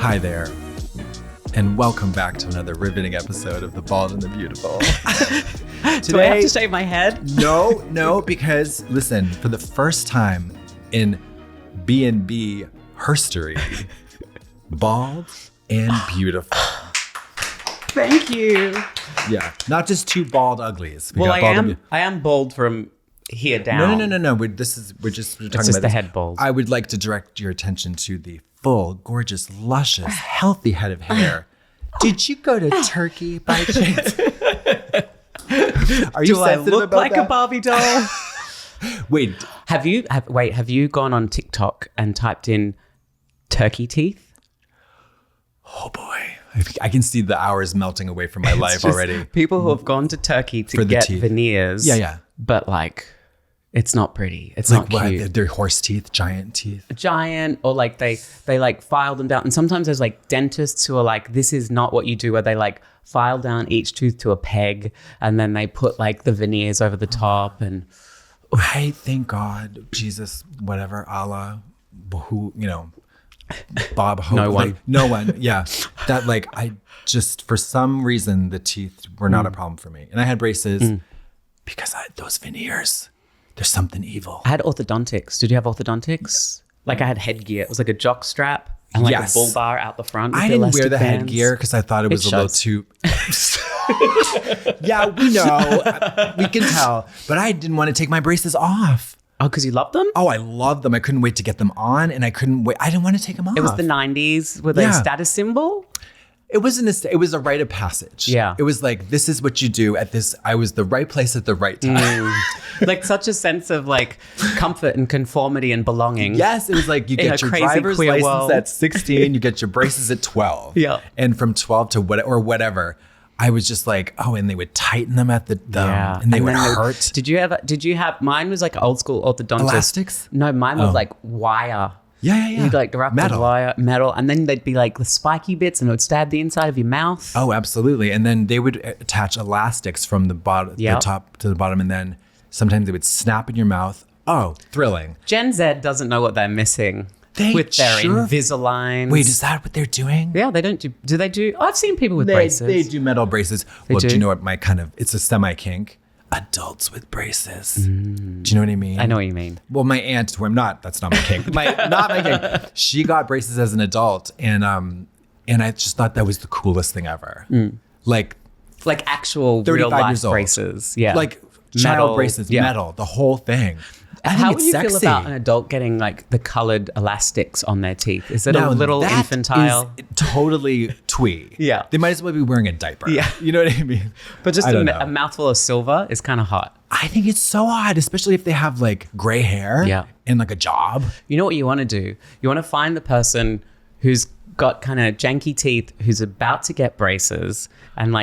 Hi there, and welcome back to another riveting episode of The Bald and the Beautiful. Do I have to shave my head? No, because listen, for the first time in B&B herstory, bald and beautiful. Thank you. Yeah, not just two bald uglies. I am bald from here down. No. We're talking about the head bald. I would like to direct your attention to the full, gorgeous, luscious, healthy head of hair. Did you go to Turkey by chance? Are you Do I look like a Barbie doll? Wait. Have you gone on TikTok and typed in turkey teeth? Oh boy. I can see the hours melting away from my life already. People who have gone to Turkey to get veneers. Yeah. But it's not pretty. It's not cute. What, they're horse teeth, giant teeth. Giant, or they file them down. And sometimes there's dentists who are like, this is not what you do, where they file down each tooth to a peg and then they put the veneers over the top. And I thank God, Jesus, whatever, Allah, who, Bob Hope. No one. Yeah. That I just, for some reason, the teeth were not a problem for me. And I had braces because those veneers, there's something evil. I had orthodontics. Did you have orthodontics? I had headgear. It was a jock strap and a bull bar out the front. I didn't wear the headgear because I thought it was a little too... Yeah, we know. We can tell. But I didn't want to take my braces off. Oh, because you loved them? Oh, I loved them. I couldn't wait to get them on, and I couldn't wait. I didn't want to take them off. It was the 90s. Were they a status symbol? It wasn't. It was a rite of passage. Yeah. It was this is what you do at this. I was the right place at the right time. Such a sense of comfort and conformity and belonging. Yes, it was you get your driver's license at 16, you get your braces at 12. Yeah. And from 12 to whatever. I was just and they would tighten them at the and they would hurt. Did you have, mine was old school orthodontist. Elastics? No, mine was wire. Yeah. You'd wrap the wire, metal, and then they'd be the spiky bits and it would stab the inside of your mouth. Oh, absolutely. And then they would attach elastics from the bottom, the top to the bottom, and then sometimes they would snap in your mouth. Oh, thrilling. Gen Z doesn't know what they're missing. With their Invisalign. Wait, is that what they're doing? Yeah, they don't do they do? I've seen people with braces. They do metal braces. Do you know what it's a semi-kink? Adults with braces. Do you know what I mean? I know what you mean. Well, my aunt, who I'm not, that's not my kink. Not my kink. She got braces as an adult, and I just thought that was the coolest thing ever. Actual real life braces. Yeah. Child braces, metal, the whole thing. How would you feel about an adult getting the colored elastics on their teeth? Is it a little infantile? Is totally twee. Yeah. They might as well be wearing a diaper. Yeah. You know what I mean? But just a mouthful of silver is kind of hot. I think it's so odd, especially if they have gray hair and a job. You know what you want to do? You want to find the person who's got kind of janky teeth, who's about to get braces, and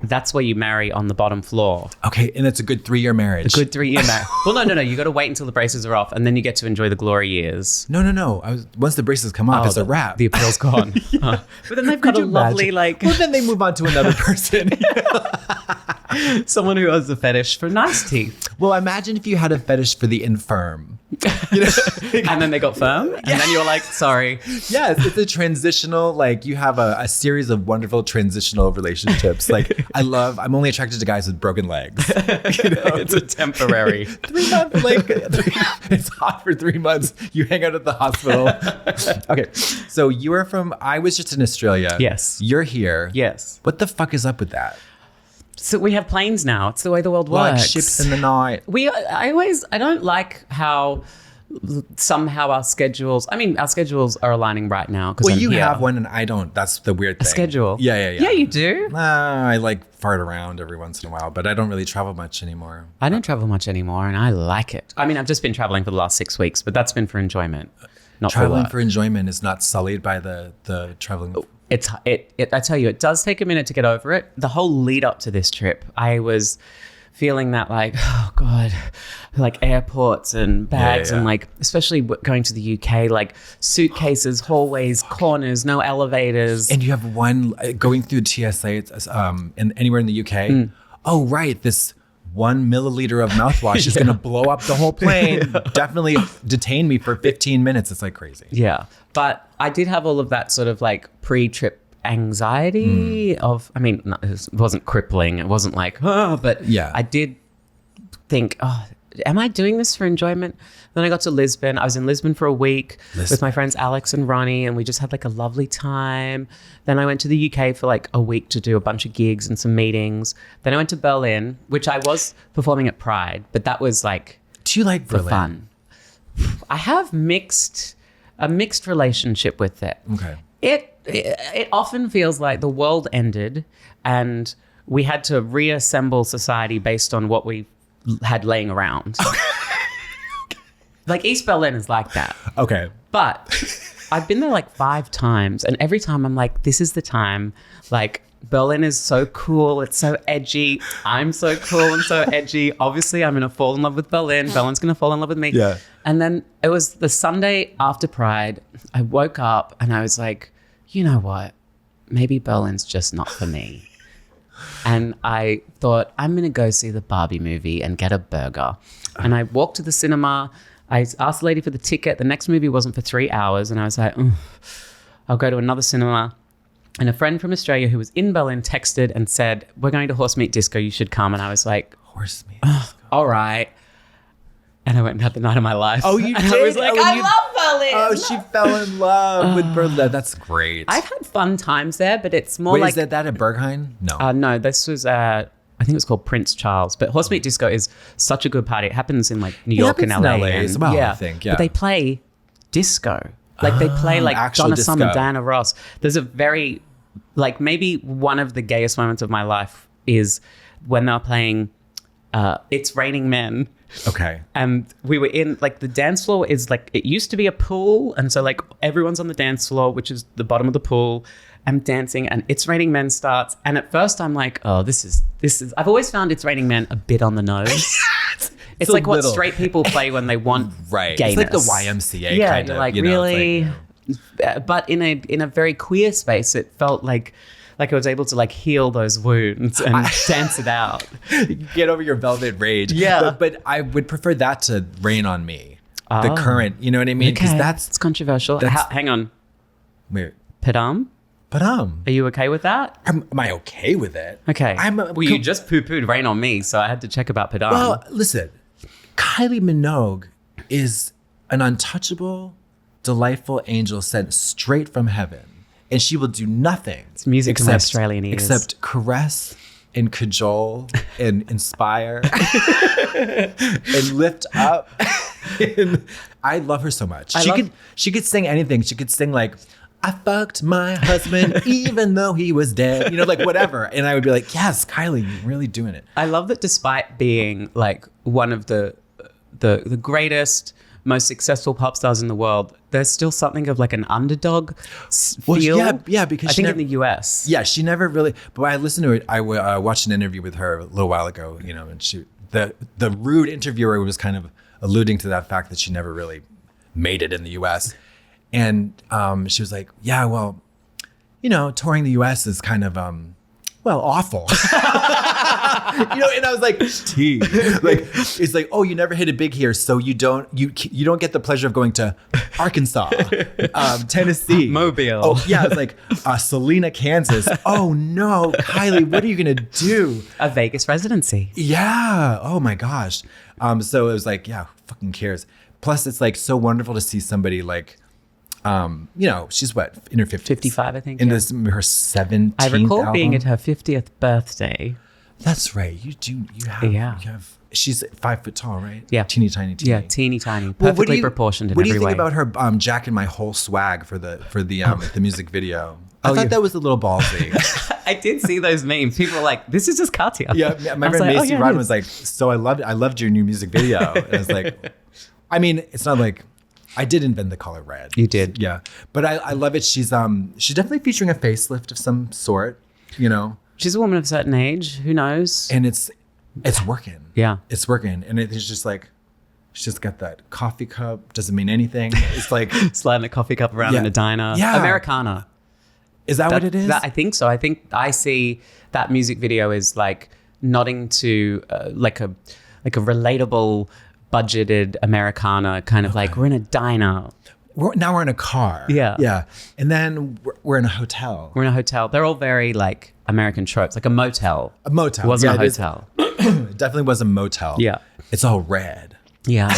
that's where you marry on the bottom floor. Okay, and it's a good 3-year marriage. A good 3-year marriage. Well, no. You got to wait until the braces are off, and then you get to enjoy the glory years. No. Once the braces come off, it's a wrap. The appeal's gone. But then they've got a lovely Well, then they move on to another person. Someone who has a fetish for nice teeth. Well, imagine if you had a fetish for the infirm. And then they got firm, and then you're sorry. Yes, it's a transitional, you have a series of wonderful transitional relationships. I'm only attracted to guys with broken legs. It's a temporary. 3 months, it's hot for 3 months. You hang out at the hospital. Okay, so I was just in Australia. Yes. You're here. Yes. What the fuck is up with that? So we have planes now. It's the way the world works. Ships in the night. I don't like how somehow our schedules are aligning right now. Well, you have one and I don't. That's the weird thing. A schedule? Yeah. Yeah, you do. I fart around every once in a while, but I don't really travel much anymore. I don't travel much anymore and I like it. I've just been traveling for the last 6 weeks, but that's been for enjoyment. Not traveling for enjoyment is not sullied by the traveling. I tell you, it does take a minute to get over it. The whole lead up to this trip, I was feeling that oh God, airports and bags and especially going to the UK, suitcases, hallways, corners, no elevators. And you have one going through TSA and anywhere in the UK. Oh, right. This 1 milliliter of mouthwash is going to blow up the whole plane. Definitely detain me for 15 minutes. It's crazy. Yeah. But I did have all of that sort of like pre-trip anxiety of, I mean, no, it wasn't crippling. It wasn't like, but I did think, am I doing this for enjoyment? Then I got to Lisbon. I was in Lisbon for a week with my friends Alex and Ronnie, and we just had like a lovely time. Then I went to the UK for like a week to do a bunch of gigs and some meetings. Then I went to Berlin, which I was performing at Pride, but that was like, do you like for Berlin? Fun. I have a mixed relationship with it. Okay. It often feels like the world ended and we had to reassemble society based on what we had laying around. Okay. Like East Berlin is like that. Okay. But I've been there like 5 times and every time I'm like, this is the time. Like Berlin is so cool. It's so edgy. I'm so cool and so edgy. Obviously, I'm going to fall in love with Berlin. Berlin's going to fall in love with me. Yeah. And then it was the Sunday after Pride. I woke up and I was like, you know what? Maybe Berlin's just not for me. And I thought, I'm going to go see the Barbie movie and get a burger. And I walked to the cinema. I asked the lady for the ticket. The next movie wasn't for 3 hours. And I was like, I'll go to another cinema. And a friend from Australia who was in Berlin texted and said, we're going to Horse Meat Disco. You should come. And I was like, Horse Meat Disco. All right. And I went and had the night of my life. Oh, you and did? I was like, I love Berlin. Oh, she fell in love with Berlin. That's great. I've had fun times there, but it's more Wait, like... is that at Berghain? No. No, this was... I think it was called Prince Charles. But Horse Meat Disco is such a good party. It happens in like New York and LA. As well, I think. Yeah. But they play disco. Like they play like Donna Summer, Diana Ross. There's a very... Like maybe one of the gayest moments of my life is when they're playing It's Raining Men. Okay. And we were in like the dance floor is like, it used to be a pool. And so like everyone's on the dance floor, which is the bottom of the pool. I'm dancing and It's Raining Men starts. And at first I'm like, oh, this is, I've always found It's Raining Men a bit on the nose. It's like what straight people play when they want gayness. It's like the YMCA kind of. You're like, really? But in a very queer space, it felt like I was able to like heal those wounds and dance it out. Get over your velvet rage. Yeah. But I would prefer that to Rain on Me. The current, you know what I mean? Because it's controversial. Hang on. Wait. Padam? Are you okay with that? Am I okay with it? Okay. You just poo-pooed Rain on Me, so I had to check about Padam. Well, listen. Kylie Minogue is an untouchable, delightful angel sent straight from heaven. And she will do nothing. It's music from Australian ears. Except caress and cajole and inspire and lift up. And I love her so much. She could sing anything. She could sing like, I fucked my husband even though he was dead. You know, like whatever. And I would be like, yes, Kylie, you're really doing it. I love that despite being like one of the greatest, most successful pop stars in the world, there's still something of like an underdog feel. Yeah, because I think in the US. Yeah, she never really. But I listened to it. I watched an interview with her a little while ago. You know, and the rude interviewer was kind of alluding to that fact that she never really made it in the US. And she was like, yeah, well, you know, touring the US is kind of awful. You know, and I was like, like it's like, oh, you never hit it big here, so you don't get the pleasure of going to Arkansas, Tennessee, Mobile. Oh yeah, it's like Salina, Kansas. Oh no, Kylie, what are you gonna do? A Vegas residency. Yeah. Oh my gosh. So it was like, yeah, who fucking cares? Plus, it's like so wonderful to see somebody like. You know, she's what, in her 50s? 55, I think. In this, her 17th I recall album. being at her 50th birthday. That's right. You have. She's 5 foot tall, right? Yeah. Teeny tiny. Yeah, teeny tiny. Perfectly proportioned in every way. What do you think about her jacking my whole swag for the music video? I thought that was a little ballsy. I did see those memes. People were like, "This is just Katya." Yeah, my friend Macy Rod was like, "So I loved your new music video." And I was like, I mean, it's not like. I did invent the color red. You did. Yeah. But I love it. She's definitely featuring a facelift of some sort, you know. She's a woman of a certain age. Who knows? And it's working. Yeah. It's working. And it's just like, she's just got that coffee cup. Doesn't mean anything. It's like. Sliding a coffee cup around in a diner. Yeah. Americana. Is that what it is? I think so. I think I see that music video is like nodding to like a relatable, budgeted Americana kind of like we're in a diner. Now we're in a car. Yeah. And then we're in a hotel. We're in a hotel. They're all very like American tropes, like a motel. A motel. It wasn't a hotel. It definitely was a motel. Yeah. It's all red. Yeah.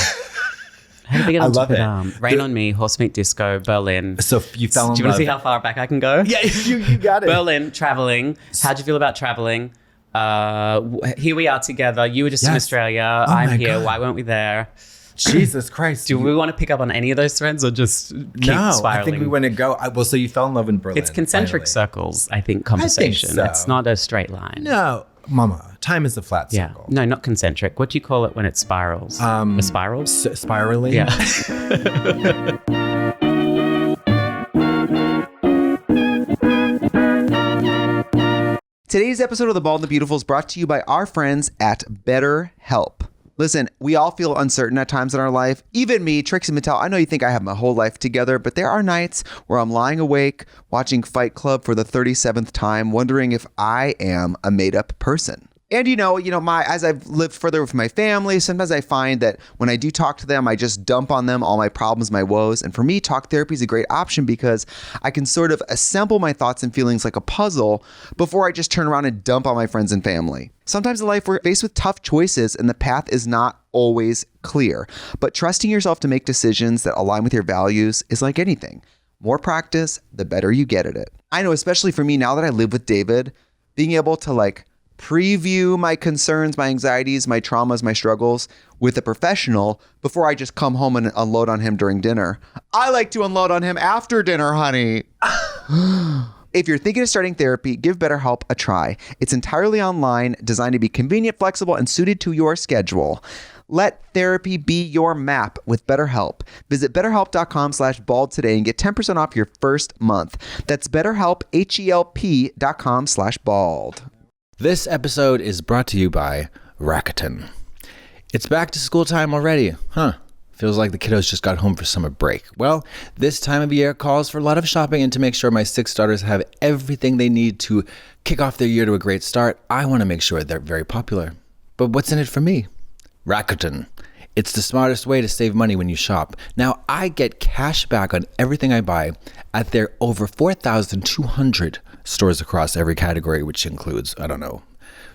How did we get on top it. of Rain on Me, Horse Meat Disco, Berlin. So you fell in love. Do you want to see how far back I can go? Yeah, you got it. Berlin, traveling. How'd you feel about traveling? Here we are together. You were just in Australia. I'm here. God. Why weren't we there? Jesus Christ. Do we want to pick up on any of those threads or just keep spiraling? I think we want to go. So you fell in love in Berlin. It's concentric circles, I think, conversation. I think so. It's not a straight line. No. Mama, time is a flat circle. No, not concentric. What do you call it when it spirals? A spiral? Spiraling? Yeah. Today's episode of The Bald and the Beautiful is brought to you by our friends at BetterHelp. Listen, we all feel uncertain at times in our life. Even me, Trixie and Katya, I know you think I have my whole life together, but there are nights where I'm lying awake, watching Fight Club for the 37th time, wondering if I am a made-up person. And as I've lived further with my family, sometimes I find that when I do talk to them, I just dump on them all my problems, my woes. And for me, talk therapy is a great option because I can sort of assemble my thoughts and feelings like a puzzle before I just turn around and dump on my friends and family. Sometimes in life, we're faced with tough choices and the path is not always clear. But trusting yourself to make decisions that align with your values is like anything. More practice, the better you get at it. I know, especially for me, now that I live with David, being able to preview my concerns, my anxieties, my traumas, my struggles with a professional before I just come home and unload on him during dinner. I like to unload on him after dinner, honey. If you're thinking of starting therapy, give BetterHelp a try. It's entirely online, designed to be convenient, flexible, and suited to your schedule. Let therapy be your map with BetterHelp. Visit BetterHelp.com/bald today and get 10% off your first month. That's BetterHelp, HELP.com/bald. This episode is brought to you by Rakuten. It's back to school time already, huh? Feels like the kiddos just got home for summer break. Well, this time of year calls for a lot of shopping, and to make sure my 6 daughters have everything they need to kick off their year to a great start, I want to make sure they're very popular. But what's in it for me? Rakuten. It's the smartest way to save money when you shop. Now, I get cash back on everything I buy at their over 4,200 stores across every category, which includes,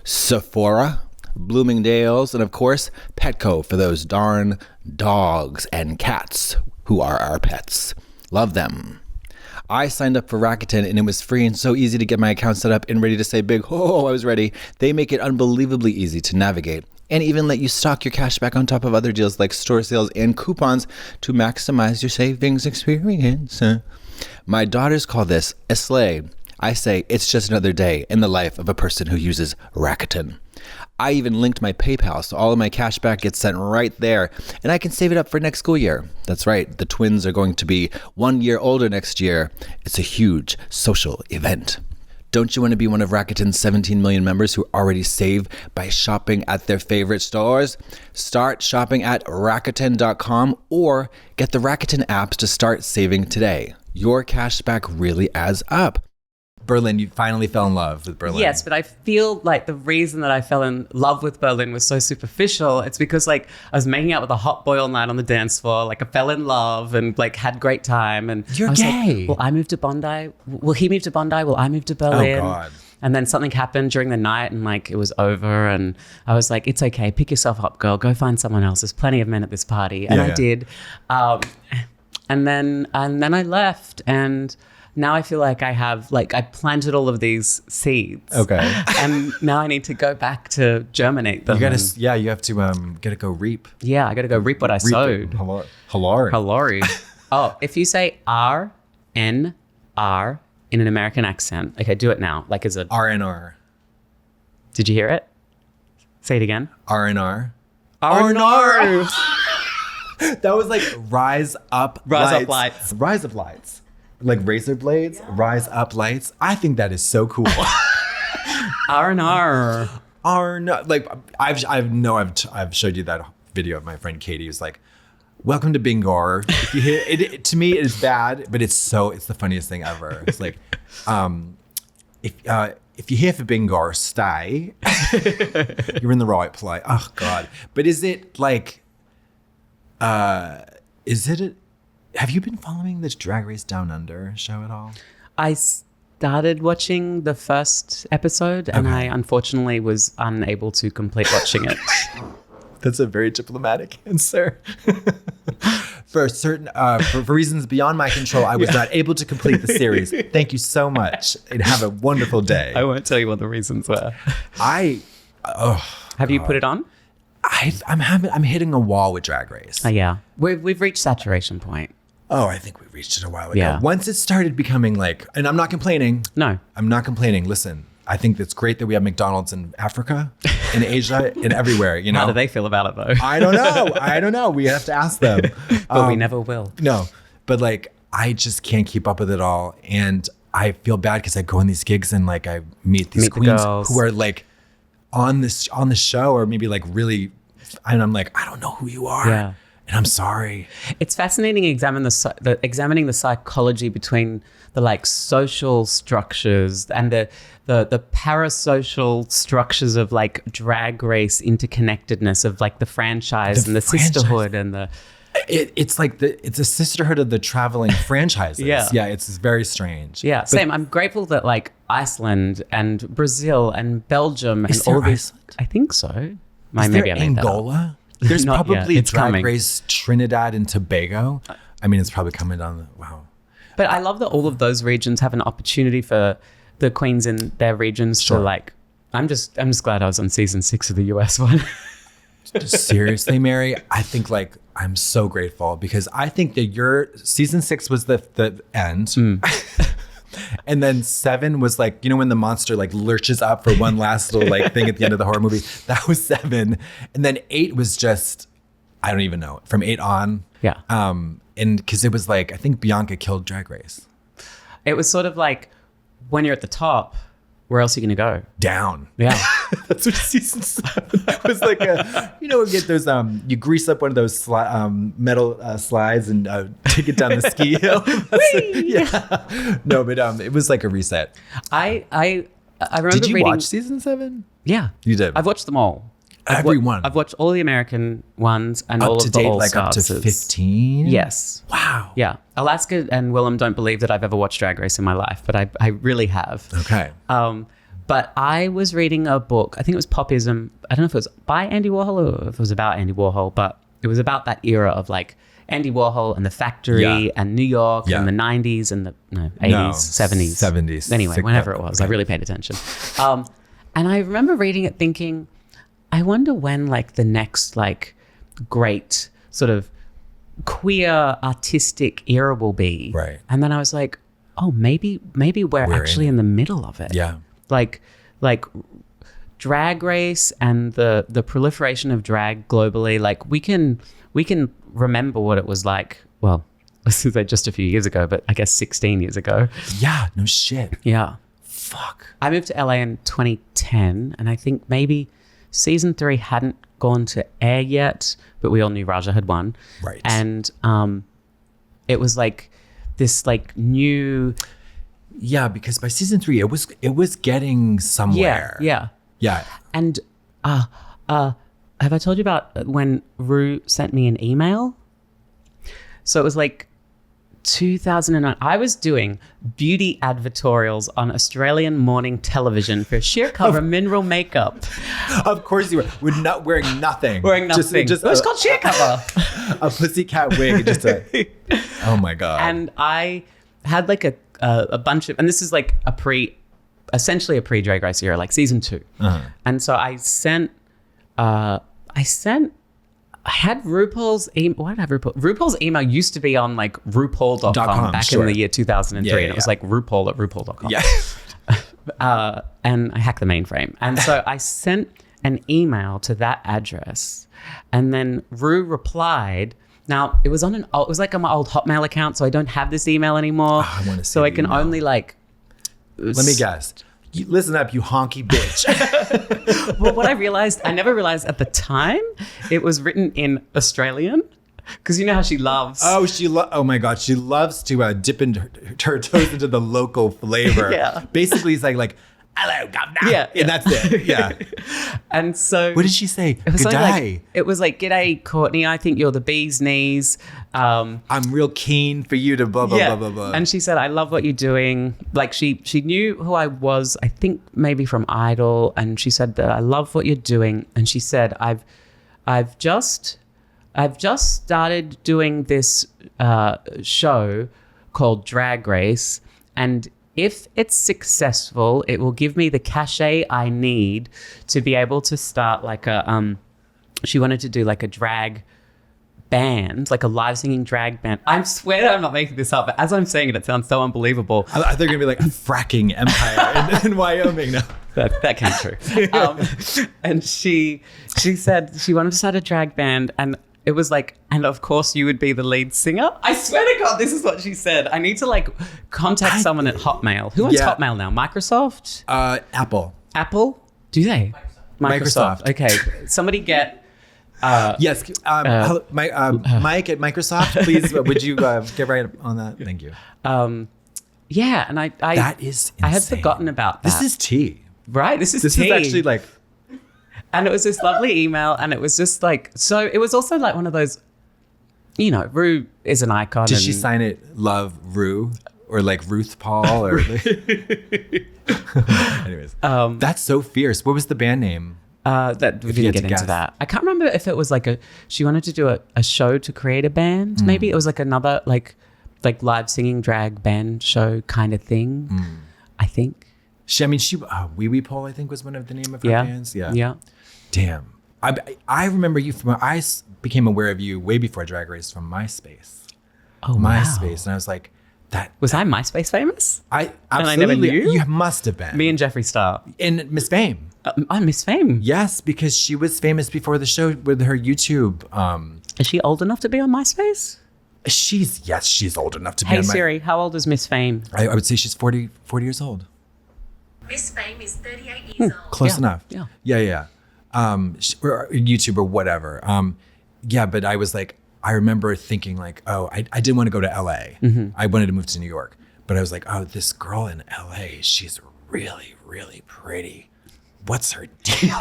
Sephora, Bloomingdale's, and of course, Petco for those darn dogs and cats who are our pets. Love them. I signed up for Rakuten and it was free and so easy to get my account set up and ready to say big, oh, I was ready. They make it unbelievably easy to navigate and even let you stock your cash back on top of other deals like store sales and coupons to maximize your savings experience. My daughters call this a sleigh. I say it's just another day in the life of a person who uses Rakuten. I even linked my PayPal so all of my cash back gets sent right there and I can save it up for next school year. That's right, the twins are going to be 1 year older next year. It's a huge social event. Don't you want to be one of Rakuten's 17 million members who already save by shopping at their favorite stores? Start shopping at Rakuten.com or get the Rakuten apps to start saving today. Your cash back really adds up. Berlin, you finally fell in love with Berlin. Yes, but I feel like the reason that I fell in love with Berlin was so superficial. It's because I was making out with a hot boy all night on the dance floor. I fell in love and had great time. And you're gay. Will I move to Bondi? Will he move to Bondi? Will I move to Berlin? Oh God. And then something happened during the night and it was over and I was like, it's okay. Pick yourself up, girl. Go find someone else. There's plenty of men at this party. And I did. And then I left and now I feel like I have, I planted all of these seeds. Okay. And now I need to go back to germinate them. You have to go reap. Yeah, I got to go reap what I sowed. Halari. Oh, if you say R-N-R in an American accent. Okay, do it now. As a... R-N-R. Did you hear it? Say it again. R-N-R. R-N-R. That was rise up lights. Rise up lights. Like razor blades, rise up lights. I think that is so cool. R&R. I've showed you that video of my friend Katie who's like, welcome to Bingor. If you hear it, to me it is bad, but it's the funniest thing ever. It's like, if you're here for Bingor, stay. You're in the right place. Oh God. But is it have you been following the Drag Race Down Under show at all? I started watching the first episode and I unfortunately was unable to complete watching it. That's a very diplomatic answer. For certain, for reasons beyond my control, I was not able to complete the series. Thank you so much, and have a wonderful day. I won't tell you what the reasons were. Have you put it on? I'm hitting a wall with Drag Race. Yeah, we've reached saturation point. Oh, I think we reached it a while ago. Yeah. Once it started becoming like, and I'm not complaining. No, I'm not complaining. Listen, I think it's great that we have McDonald's in Africa, in Asia, and everywhere. You know, how do they feel about it though? I don't know. We have to ask them. But we never will. No, but like, I just can't keep up with it all, and I feel bad because I go on these gigs and like I meet these queens who are like on the show, or maybe like really, and I'm like, I don't know who you are. Yeah. And I'm sorry. It's fascinating examining the psychology between the like social structures and the parasocial structures of like Drag Race interconnectedness of like the franchise and the sisterhood and the. It's like it's a sisterhood of the traveling franchises. Yeah, it's very strange. Yeah, same. I'm grateful that like Iceland and Brazil and Belgium and all these. Iceland? I think so. Maybe I made Angola? There's Not probably yet. It's Drag coming. Race Trinidad and Tobago. I mean, it's probably coming down. Wow. But I love that all of those regions have an opportunity for the queens in their regions to like. I'm just glad I was on season 6 of the US one. Seriously, Mary, I think like I'm so grateful because I think that your season 6 was the end. And then 7 was like, you know, when the monster like lurches up for one last little like thing at the end of the horror movie. That was 7. And then 8 was just, I don't even know, from 8 on. Yeah. And because it was like, I think Bianca killed Drag Race. It was sort of like when you're at the top, where else are you going to go? Down. Yeah. That's what season 7 was like. You know, we get those, you grease up one of those metal slides and take it down the ski hill. Yeah. No, but it was like a reset. I remember Did you reading, watch season 7? Yeah. You did? I've watched them all. Everyone. I've watched all the American ones and all Up to of the date, All like up to Stars. 15? Yes. Wow. Yeah. Alaska and Willem don't believe that I've ever watched Drag Race in my life, but I really have. Okay. But I was reading a book, I think it was Popism. I don't know if it was by Andy Warhol or if it was about Andy Warhol, but it was about that era of like Andy Warhol and the Factory and New York and the 90s and the 80s, 70s. 70s. Anyway, whenever it was, I really paid attention. And I remember reading it thinking, I wonder when like the next like great sort of queer artistic era will be. Right. And then I was like, oh, maybe we're actually in the middle of it. Yeah. Like Drag Race and the proliferation of drag globally, like we can remember what it was like. Well, this is just a few years ago, but I guess 16 years ago. Yeah, no shit. Yeah. Fuck. I moved to LA in 2010, and I think maybe season 3 hadn't gone to air yet, but we all knew Raja had won. Right. And it was like this like new. Yeah, because by season 3, it was getting somewhere. Yeah. And have I told you about when Ru sent me an email? So it was like 2009. I was doing beauty advertorials on Australian morning television for sheer cover mineral makeup. Of course you were. We're not wearing nothing. Just it was called sheer cover. A pussycat wig. Oh my God. And I had like a bunch of, and this is like essentially a pre-Drag Race era, like season 2. And so I had RuPaul's email. Why did I have RuPaul? RuPaul's email used to be on like RuPaul.com back in the year 2003. And it was like RuPaul at RuPaul.com. Yeah. And I hacked the mainframe. And so I sent an email to that address. And then Ru replied. Now, it was like on my old Hotmail account, so I don't have this email anymore. I want to see so I can only like... Let me guess. Listen up, you honky bitch. Well, what I never realized at the time, it was written in Australian. Because you know how she loves... Oh my God. She loves to dip her toes into the local flavor. Yeah. Basically, it's like hello, governor. Yeah. And that's it. Yeah. And so What did she say? it was Good something day. like, it was like, g'day, Courtney. I think you're the bee's knees. I'm real keen for you to blah, blah, blah, blah, blah. And she said, I love what you're doing. Like she knew who I was, I think maybe from Idol. And she said that I love what you're doing. And she said, I've just started doing this show called Drag Race. And if it's successful, it will give me the cachet I need to be able to start like a, she wanted to do like a drag band, like a live singing drag band. I swear that I'm not making this up, but as I'm saying it, it sounds so unbelievable. I thought they're going to be like a fracking empire in Wyoming. No. That came true. And she said she wanted to start a drag band, and it was like, and of course you would be the lead singer. I swear to God, this is what she said. I need to like contact someone at Hotmail. Who owns Hotmail now? Microsoft? Apple. Apple? Do they? Microsoft. Okay. Somebody get... yes. Mike at Microsoft, please, would you get right on that? Thank you. Yeah, and I that is insane. I had forgotten about that. This is tea. Right? This is actually like... And it was this lovely email, and it was just like, so it was also like one of those, you know, Ru is an icon. Did she sign it Love Ru or like Ruth Paul or anyways. That's so fierce. What was the band name? That we didn't get into that. I can't remember if it was like she wanted to do a show to create a band. Maybe it was like another like live singing drag band show kind of thing. I think. Wee Wee Pole, I think, was one of the name of her bands. Yeah. Damn. I remember you from, I became aware of you way before Drag Race from MySpace. Oh, MySpace. Wow. And I was like, Was I MySpace famous? I absolutely. And I never knew? You must have been. Me and Jeffree Star. In Miss Fame. I'm Miss Fame. Yes, because she was famous before the show with her YouTube. Is she old enough to be on MySpace? She's old enough to be Hey on Siri, how old is Miss Fame? I would say she's 40 years old. Miss Fame is 38 years old. Close enough. Yeah. Or YouTube or whatever. But I was like, I remember thinking like, oh, I didn't want to go to LA. I wanted to move to New York. But I was like, oh, this girl in LA, she's really, really pretty. What's her deal?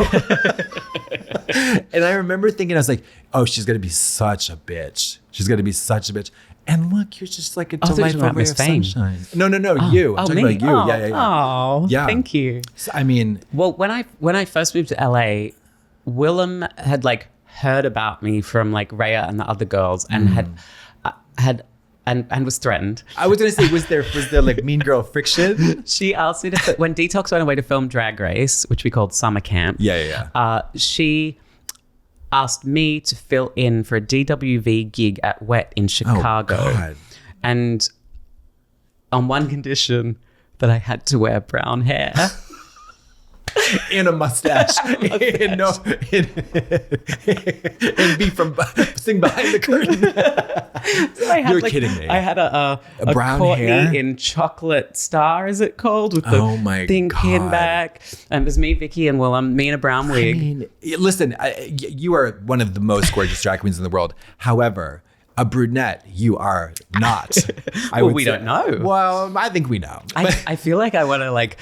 And I remember thinking, I was like, oh, she's going to be such a bitch. She's going to be such a bitch. And look, you're just like a delightful ray of sunshine. No, you. I'm talking about you. Oh, yeah. Thank you. So, I mean, well, when I first moved to LA, Willem had like heard about me from like Rhea and the other girls, and had was threatened. I was gonna say, was there like mean girl friction? She asked me to when Detox went away to film Drag Race, which we called summer camp. She asked me to fill in for a DWV gig at Wet in Chicago. Oh, God. And on one condition, that I had to wear brown hair. And a mustache. And be sing behind the curtain. So You're kidding me. I had a brown Courtney hair in chocolate star, is it called? With the thing pinned back. And it was me, Vicky, and Willem, me in a brown wig. I mean, listen, you are one of the most gorgeous drag queens in the world. However, a brunette, you are not. We don't know. Well, I think we know. I feel like I want to like...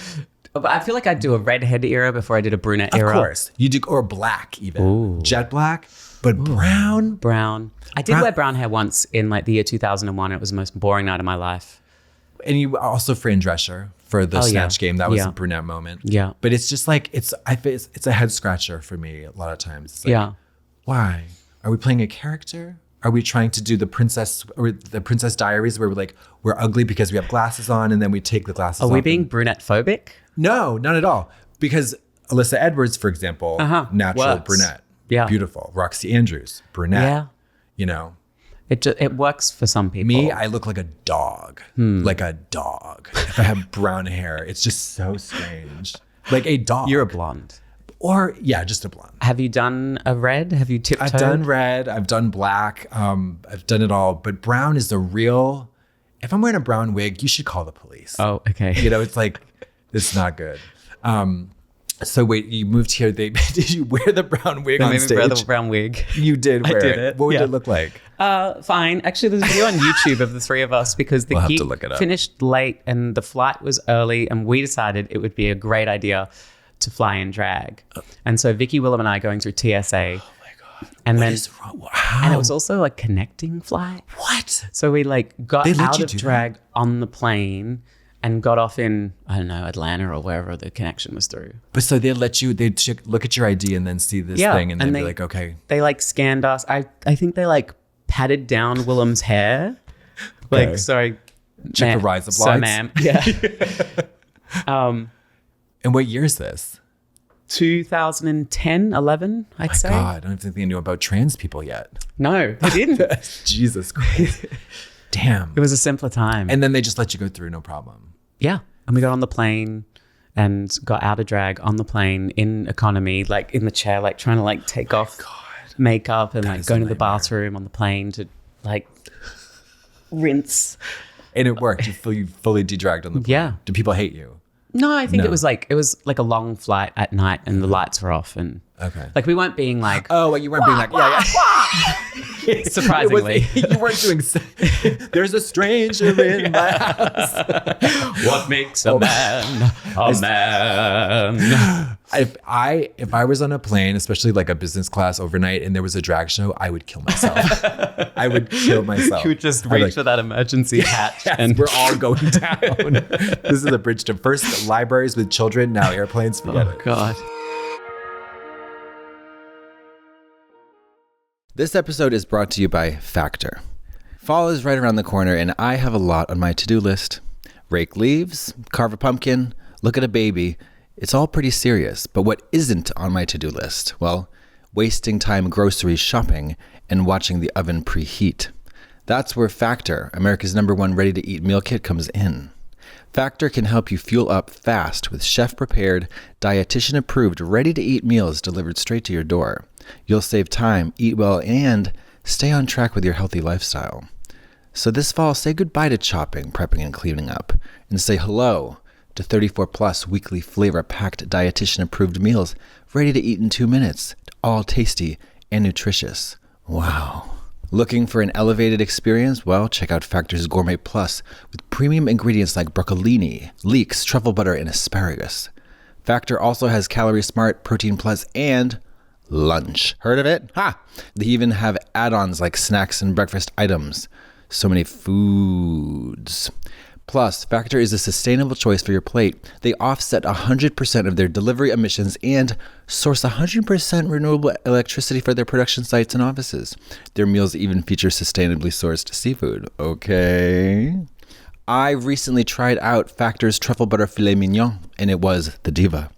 I feel like I'd do a redhead era before I did a brunette era. Of course. You do, or black even. Ooh. Jet black. But brown. Brown. I did wear brown hair once in like the year 2001. It was the most boring night of my life. And you also Fran Drescher for the Snatch game. That was a brunette moment. Yeah. But it's just like, it's a head scratcher for me a lot of times. It's like, why? Are we playing a character? Are we trying to do the Princess Diaries where we're ugly because we have glasses on and then we take the glasses off? Are we being brunette phobic? No, not at all. Because Alyssa Edwards, for example, natural brunette. Yeah. Beautiful. Roxy Andrews, brunette. Yeah. You know. It works for some people. Me, I look like a dog. Like a dog. If I have brown hair, it's just so strange. Like a dog. You're a blonde. Or, just a blonde. Have you done a red? Have you tiptoed? I've done red. I've done black. I've done it all. But brown is the real... If I'm wearing a brown wig, you should call the police. Oh, okay. You know, it's like, it's not good. So wait, you moved here. Did you wear the brown wig They on made me stage? wear the brown wig. You did wear did it, What would yeah. it look like? Fine. Actually, there's a video on YouTube of the three of us because the We'll have gig to look it up. finished late and the flight was early, and we decided it would be a great idea to fly in drag. And so Vicky, Willem, and I going through TSA. Oh my god! And What then is wrong? How? and it was also like connecting flight. What? So we like got They let out you of do drag on the plane and got off in, I don't know, Atlanta or wherever the connection was through. But so they let you. They look at your ID and then see this thing and then be like, okay. They like scanned us. I think they like patted down Willem's hair. Like, Okay. sorry. Check the rise of lights. So, ma'am. Yeah. And what year is this? 2010, 11, I'd say. God, I don't think they knew about trans people yet. No, they didn't. Jesus Christ. Damn. It was a simpler time. And then they just let you go through, no problem. Yeah. And we got on the plane and got out of drag on the plane in economy, like in the chair, like trying to like take off makeup and like is go a to the nightmare. bathroom on the plane to like rinse. And it worked. You fully de-dragged on the plane. Yeah. Do people hate you? No, I think No. it was like a long flight at night and the lights were off and Okay. like we weren't being like Oh, well, you weren't being like, yeah. surprisingly. You weren't doing, there's a stranger in my house. What makes a man a man? If I was on a plane, especially like a business class overnight, and there was a drag show, I would kill myself. I would kill myself. You would just I'd be reach like, for that emergency hatch yes, and we're all going down. This is a bridge to first libraries with children, now airplanes. Forget it. God. This episode is brought to you by Factor. Fall is right around the corner, and I have a lot on my to-do list. Rake leaves, carve a pumpkin, look at a baby. It's all pretty serious, but what isn't on my to-do list? Well, wasting time grocery shopping and watching the oven preheat. That's where Factor, America's #1 ready-to-eat meal kit, comes in. Factor can help you fuel up fast with chef-prepared, dietitian-approved, ready-to-eat meals delivered straight to your door. You'll save time, eat well, and stay on track with your healthy lifestyle. So this fall, say goodbye to chopping, prepping, and cleaning up, and say hello to 34-plus weekly flavor-packed, dietitian-approved meals ready to eat in 2 minutes, all tasty and nutritious. Wow. Looking for an elevated experience? Well, check out Factor's Gourmet Plus with premium ingredients like broccolini, leeks, truffle butter, and asparagus. Factor also has Calorie Smart, Protein Plus, and lunch. Heard of it? Ha! They even have add-ons like snacks and breakfast items. So many foods. Plus, Factor is a sustainable choice for your plate. They offset 100% of their delivery emissions and source 100% renewable electricity for their production sites and offices. Their meals even feature sustainably sourced seafood. Okay. I recently tried out Factor's truffle butter filet mignon, and it was the diva.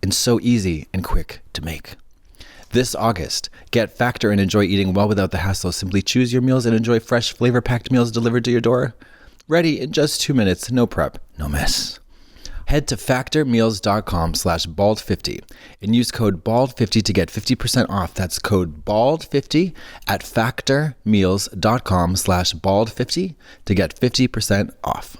And so easy and quick to make. This August, get Factor and enjoy eating well without the hassle. Simply choose your meals and enjoy fresh, flavor-packed meals delivered to your door. Ready in just 2 minutes, no prep, no mess. Head to factormeals.com/bald50 and use code BALD50 to get 50% off. That's code BALD50 at factormeals.com/bald50 to get 50% off.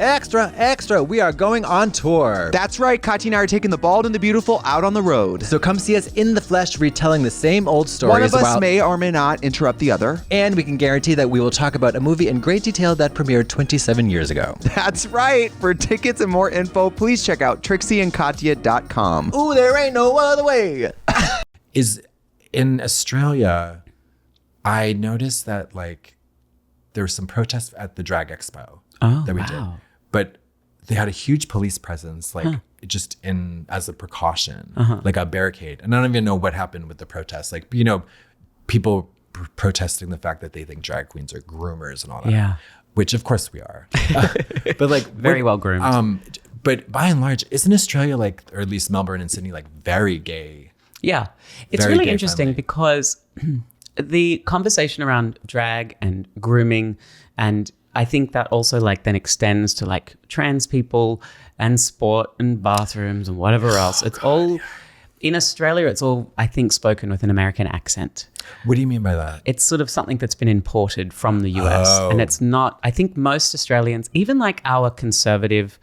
Extra, extra, we are going on tour. That's right, Katya and I are taking the Bald and the Beautiful out on the road. So come see us in the flesh retelling the same old stories. One of us while- may or may not interrupt the other. And we can guarantee that we will talk about a movie in great detail that premiered 27 years ago. That's right. For tickets and more info, please check out trixieandkatya.com. Ooh, there ain't no other way. Is in Australia, I noticed that like there were some protests at the drag expo that we did. But they had a huge police presence, like just in as a precaution, like a barricade. And I don't even know what happened with the protests. Like, you know, people protesting the fact that they think drag queens are groomers and all that. Yeah. Which of course we are. But like Very well groomed. But by and large, isn't Australia like, or at least Melbourne and Sydney, like very gay? Yeah. It's Very really gay interesting friendly. because the conversation around drag and grooming, and I think that also like then extends to like trans people and sport and bathrooms and whatever else. It's all in Australia. It's all, I think, spoken with an American accent. What do you mean by that? It's sort of something that's been imported from the US. And it's not, I think most Australians, even like our conservative,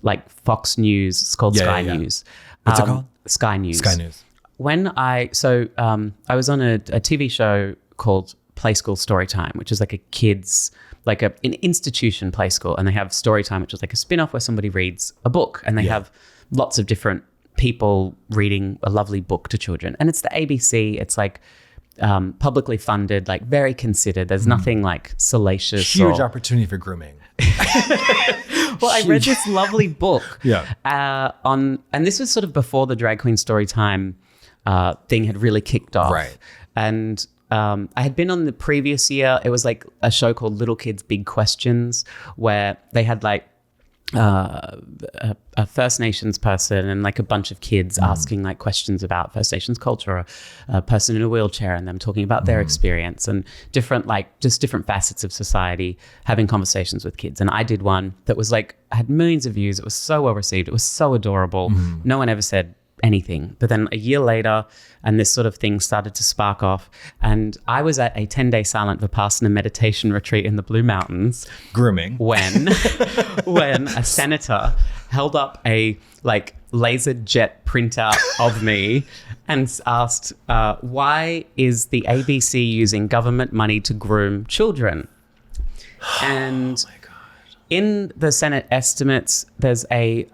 like Fox News. It's called Sky News. What's it called? Sky News. Sky News. I was on a TV show called Play School Storytime, which is like a kids, like an institution play school, and they have Storytime, which is like a spin-off where somebody reads a book, and they have lots of different people reading a lovely book to children. And it's the ABC. It's like publicly funded, like very considered. There's nothing like salacious. Huge opportunity for grooming. Well, I read this lovely book. Yeah. And this was sort of before the drag queen Storytime thing had really kicked off. Right. And I had been on the previous year. It was like a show called Little Kids Big Questions, where they had like a First Nations person and like a bunch of kids asking like questions about First Nations culture, or a person in a wheelchair and them talking about their experience, and different like just different facets of society, having conversations with kids. And I did one that was like, had millions of views. It was so well received. It was so adorable. No one ever said anything. But then a year later, and this sort of thing started to spark off, and I was at a 10-day silent Vipassana meditation retreat in the Blue Mountains. Grooming. When a senator held up a like laser jet printout of me and asked, why is the ABC using government money to groom children? And Oh my God. in the Senate estimates, there's a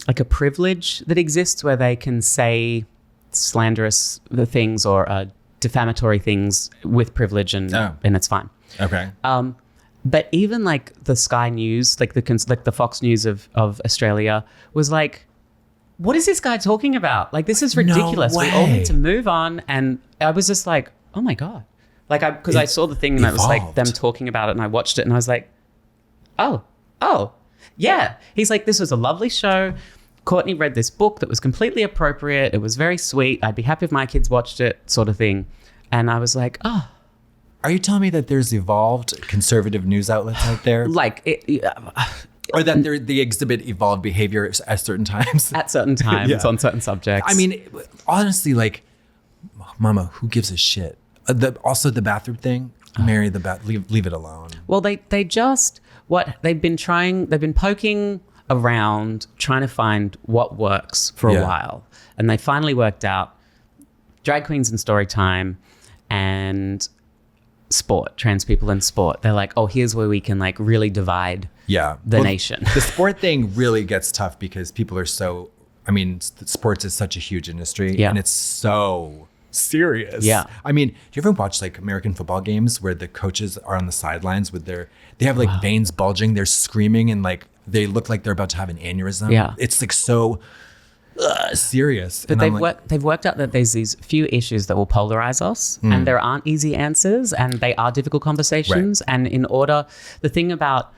like a privilege that exists where they can say slanderous things or defamatory things with privilege, and it's fine. Okay. But even like the Sky News, like the Fox News of Australia was like, what is this guy talking about? Like, this is ridiculous. We all need to move on. And I was just like, oh my God. Like, because I saw the thing and it was like them talking about it, and I watched it and I was like, oh, yeah. He's like, this was a lovely show. Courtney read this book that was completely appropriate. It was very sweet. I'd be happy if my kids watched it, sort of thing. And I was like, oh. Are you telling me that there's evolved conservative news outlets out there? Like, or that they exhibit evolved behavior at certain times? At certain times on certain subjects. I mean, honestly, like, mama, who gives a shit? Also the bathroom thing, marry the leave it alone. Well, they've been poking around trying to find what works for a while. And they finally worked out drag queens and story time and sport, trans people in sport. They're like, oh, here's where we can like really divide the nation. The sport thing really gets tough because people are so, I mean, sports is such a huge industry and it's so serious. Yeah. I mean, do you ever watch like American football games where the coaches are on the sidelines with they have like veins bulging, they're screaming, and like they look like they're about to have an aneurysm. Yeah. It's like so serious. But they've worked out that there's these few issues that will polarize us, and there aren't easy answers, and they are difficult conversations. Right. And the thing about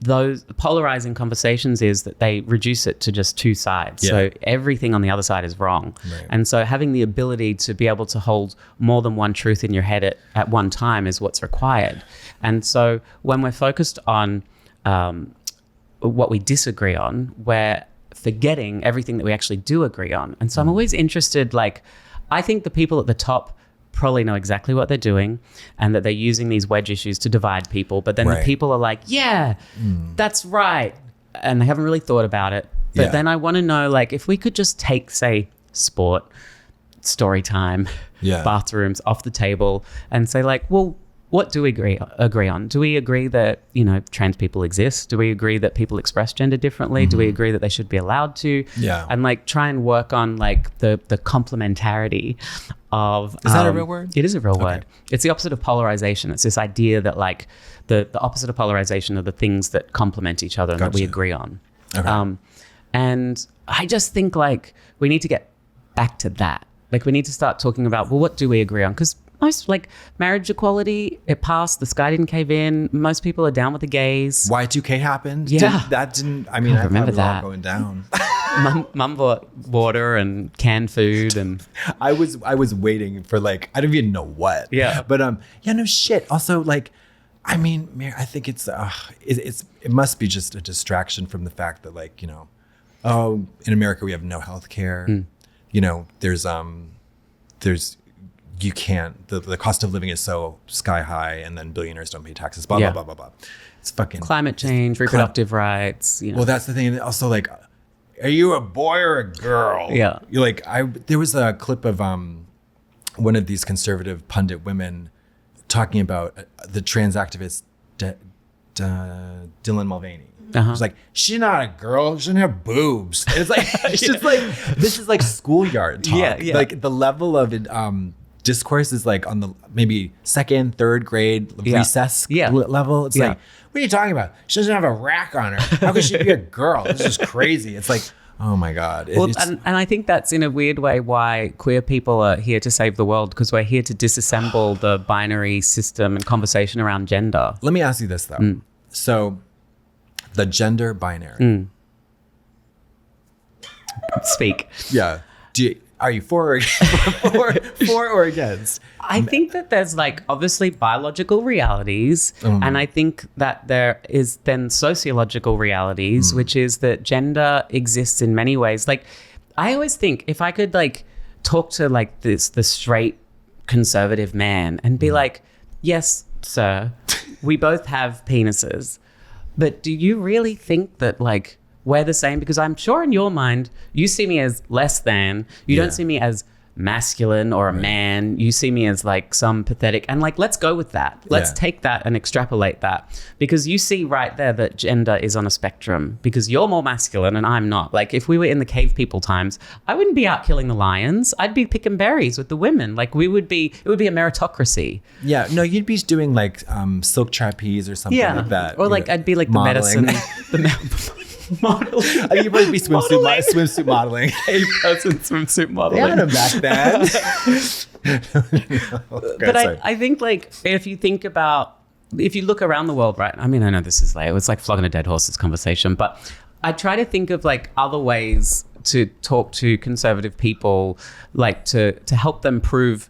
those polarizing conversations is that they reduce it to just two sides. Yeah. So everything on the other side is wrong. Right. And so having the ability to be able to hold more than one truth in your head at one time is what's required. And so when we're focused on what we disagree on, we're forgetting everything that we actually do agree on. And so I'm always interested, like, I think the people at the top probably know exactly what they're doing and that they're using these wedge issues to divide people. But then the people are like, that's right. And they haven't really thought about it. But then I want to know, like, if we could just take, say, sport, story time, bathrooms off the table and say, like, well, what do we agree on? Do we agree that, trans people exist? Do we agree that people express gender differently? Do we agree that they should be allowed to? Yeah. And like try and work on like the complementarity of... Is that a real word? It is a real word. It's the opposite of polarization. It's this idea that like the opposite of polarization are the things that complement each other and that we agree on. Okay. And I just think like we need to get back to that. Like we need to start talking about, well, what do we agree on? Because most like marriage equality, it passed. The sky didn't cave in. Most people are down with the gays. Y2K happened. Yeah. I mean, I remember that. All going down. Mum bought water and canned food, and I was waiting for like, I don't even know what. Yeah. But no shit. Also, like, I mean, I think it must be just a distraction from the fact that like, in America we have no health care. There's you can't, the cost of living is so sky high, and then billionaires don't pay taxes, blah, blah, blah, blah, blah. It's fucking climate change, reproductive rights. You know. Well, that's the thing. And also, like, are you a boy or a girl? Yeah. You're like, there was a clip of one of these conservative pundit women talking about the trans activist Dylan Mulvaney. It's like, she's not a girl. She doesn't have boobs. And it's like, it's just like, this is like schoolyard talk. Yeah. Like the level of discourse is like on the maybe second, third grade recess level. It's like, what are you talking about? She doesn't have a rack on her. How could she be a girl? This is crazy. It's like, oh my God. Well, and I think that's in a weird way why queer people are here to save the world, because we're here to disassemble the binary system and conversation around gender. Let me ask you this though. So the gender binary. Speak. Yeah. Are you for or against? I think that there's like obviously biological realities, and I think that there is then sociological realities, which is that gender exists in many ways. Like, I always think if I could like talk to like the straight conservative man and be like, yes, sir, we both have penises, but do you really think that like we're the same? Because I'm sure in your mind, you see me as less than. You don't see me as masculine or a man. You see me as like some pathetic. And like, let's go with that. Let's take that and extrapolate that. Because you see right there that gender is on a spectrum. Because you're more masculine and I'm not. Like, if we were in the cave people times, I wouldn't be out killing the lions. I'd be picking berries with the women. Like, it would be a meritocracy. Yeah. No, you'd be doing like silk trapeze or something like that. Or like, I'd be like modeling. the medicine. Modeling. You'd probably be swimsuit modeling. A person swimsuit modeling. They had them back then. But I think like if you look around the world, right? I mean, I know this is like, it's like flogging a dead horse, this conversation, but I try to think of like other ways to talk to conservative people, like to help them prove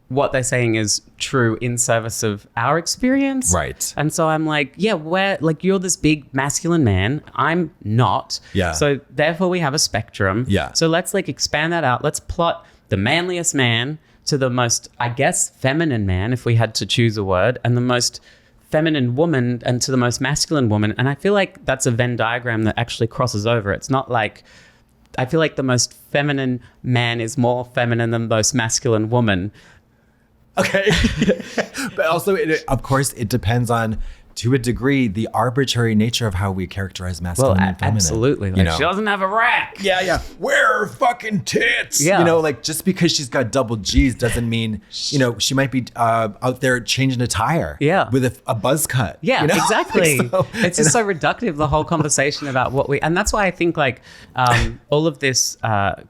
what they're saying is true in service of our experience. Right. And so I'm like, you're this big masculine man. I'm not. Yeah. So therefore we have a spectrum. Yeah. So let's like expand that out. Let's plot the manliest man to the most, I guess, feminine man, if we had to choose a word, and the most feminine woman and to the most masculine woman. And I feel like that's a Venn diagram that actually crosses over. It's not like, I feel like the most feminine man is more feminine than the most masculine woman. Okay. But also, of course, it depends on, to a degree, the arbitrary nature of how we characterize masculine and feminine. Absolutely. Like, she doesn't have a rack. Yeah. Where are fucking tits? Yeah. You know, like, just because she's got double G's doesn't mean, you know, she might be out there changing a tire. Yeah. With a buzz cut. Yeah, you know? exactly. So, it's just so reductive, the whole conversation about and that's why I think like all of this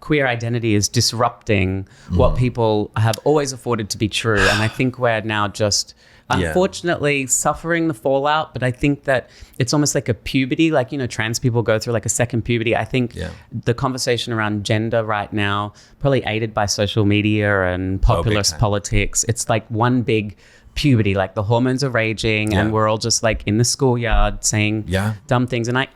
queer identity is disrupting what people have always afforded to be true. And I think we're now just unfortunately suffering the fallout, but I think that it's almost like a puberty, like, you know, trans people go through like a second puberty. I think the conversation around gender right now, probably aided by social media and populist politics, it's like one big puberty, like the hormones are raging and we're all just like in the schoolyard saying dumb things. And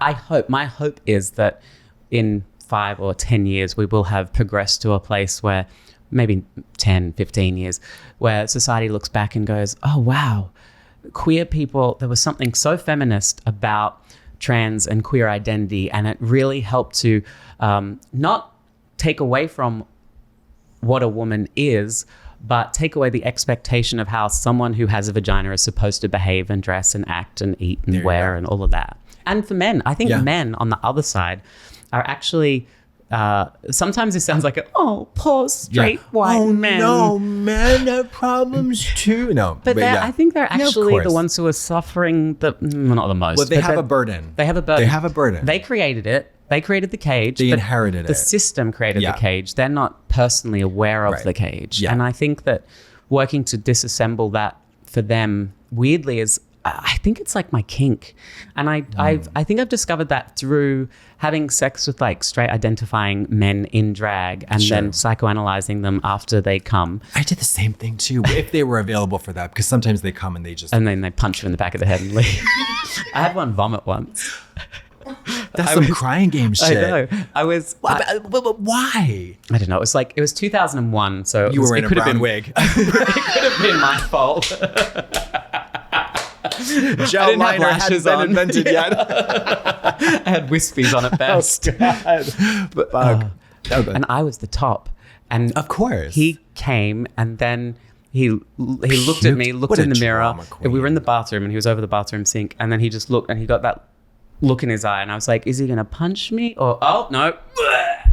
my hope is that in 5 or 10 years, we will have progressed to a place where maybe 10, 15 years, where society looks back and goes, oh, wow, queer people, there was something so feminist about trans and queer identity, and it really helped to not take away from what a woman is, but take away the expectation of how someone who has a vagina is supposed to behave and dress and act and eat and wear and all of that. And for men, I think men on the other side are actually... sometimes it sounds like poor straight white men. No, men have problems too. No, but I think they're actually the ones who are suffering not the most. Well, they have a burden. They have a burden. They have a burden. They created it. They created the cage. They inherited it. The system created the cage. They're not personally aware of the cage. Yeah. And I think that working to disassemble that for them, weirdly, is I think it's like my kink. And I think I've discovered that through having sex with like straight identifying men in drag and then psychoanalyzing them after they come. I did the same thing too, if they were available for that, because sometimes they come and they just... And then they punch you in the back of the head and leave. I had one vomit once. That's some crying game shit. I know. But why? I don't know. It was 2001, so You were wearing a brown wig. It could have been my fault. Gel didn't have liner hadn't lashes been on. invented yet. I had wispies on at best. But fuck. And I was the top. And Of course. he came and then he looked at me, looked What a in the mirror. drama queen. We were in the bathroom and he was over the bathroom sink. And then he just looked and he got that look in his eye. And I was like, is he going to punch me? Or, oh, no.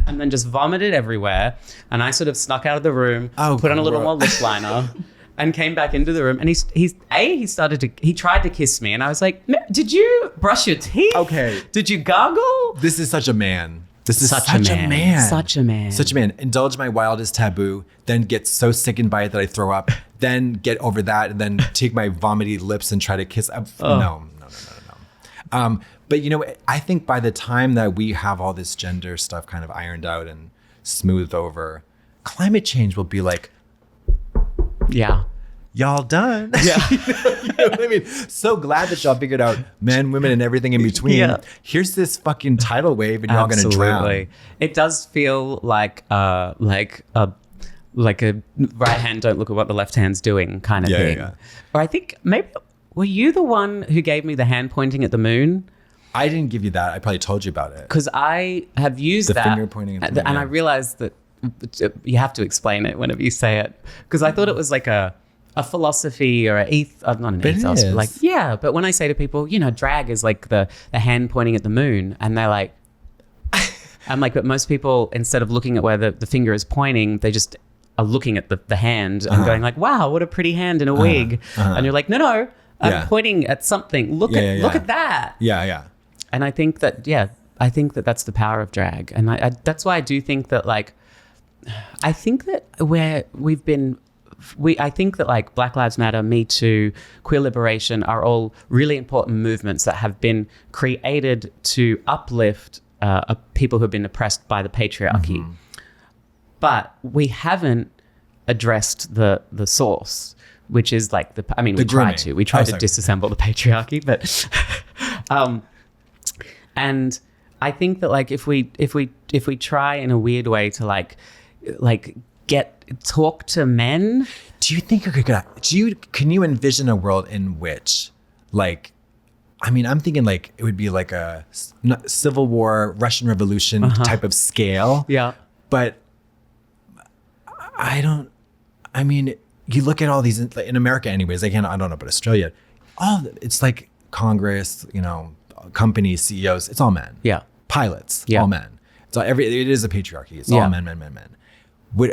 And then just vomited everywhere. And I sort of snuck out of the room, put on a little more lip liner. And came back into the room, and he tried to kiss me, and I was like, "Did you brush your teeth? Okay. Did you gargle?" This is such a man. This is Such a man. Such a man. Such a man. Indulge my wildest taboo, then get so sickened by it that I throw up, then get over that, and then take my vomity lips and try to kiss. No. But you know, I think by the time that we have all this gender stuff kind of ironed out and smoothed over, climate change will be like, Yeah. y'all done. Yeah. You know what I mean? So glad that y'all figured out men, women, and everything in between. Yeah. Here's this fucking tidal wave and you're all going to drown. It does feel like a right hand don't look at what the left hand's doing kind of thing. Yeah. Or I think maybe, were you the one who gave me the hand pointing at the moon? I didn't give you that. I probably told you about it. Because I have used The that. finger pointing at the moon, And yeah. I realized that you have to explain it whenever you say it. Because I thought it was like a philosophy or not an But it ethos. is. But but when I say to people, drag is like the hand pointing at the moon, and they're like, I'm like, but most people, instead of looking at where the finger is pointing, they just are looking at the hand and going like, wow, what a pretty hand in a wig. And you're like, no, I'm pointing at something. Look at that. Yeah. And I think that, that's the power of drag. And I that's why I do think that I think that I think that like Black Lives Matter, Me Too, queer liberation are all really important movements that have been created to uplift people who have been oppressed by the patriarchy. Mm-hmm. But we haven't addressed the source, which is like we tried to disassemble the patriarchy, but and I think that like if we try in a weird way to talk to men. Do you think can you envision a world in which I'm thinking like it would be like a Civil War, Russian Revolution type of scale. Yeah. But you look at all these in America anyways, I don't know about Australia. It's like Congress, companies, CEOs, it's all men. Yeah. Pilots, all men. It is a patriarchy. It's all men.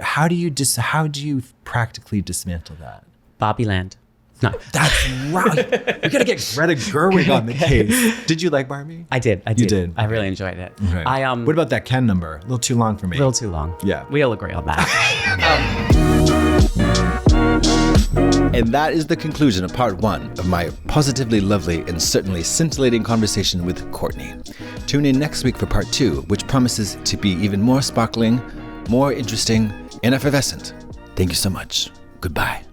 How do you practically dismantle that? Barbie Land. No. That's right. We gotta get Greta Gerwig on the case. Did you like Barbie? I did. You did. I really enjoyed it. Okay. What about that Ken number? A little too long for me. A little too long. Yeah. We all agree on that. And that is the conclusion of part 1 of my positively lovely and certainly scintillating conversation with Courtney. Tune in next week for part 2, which promises to be even more sparkling, more interesting, and effervescent. Thank you so much. Goodbye.